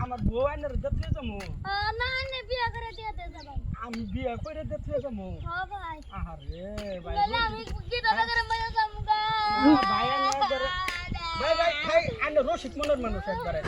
আমার বউ আইনার দেখতে যাবো না না বিয়া করে দিয়ে দে ভাই আমি বিয়া করে দেখতে যাবো হ্যাঁ ভাই আরে ভাই না আমি কি দাদা করে মজা যাবো গা ভাই আইনার করে ভাই ভাই খাই আইনার রসিক মনের মানুষ একবারে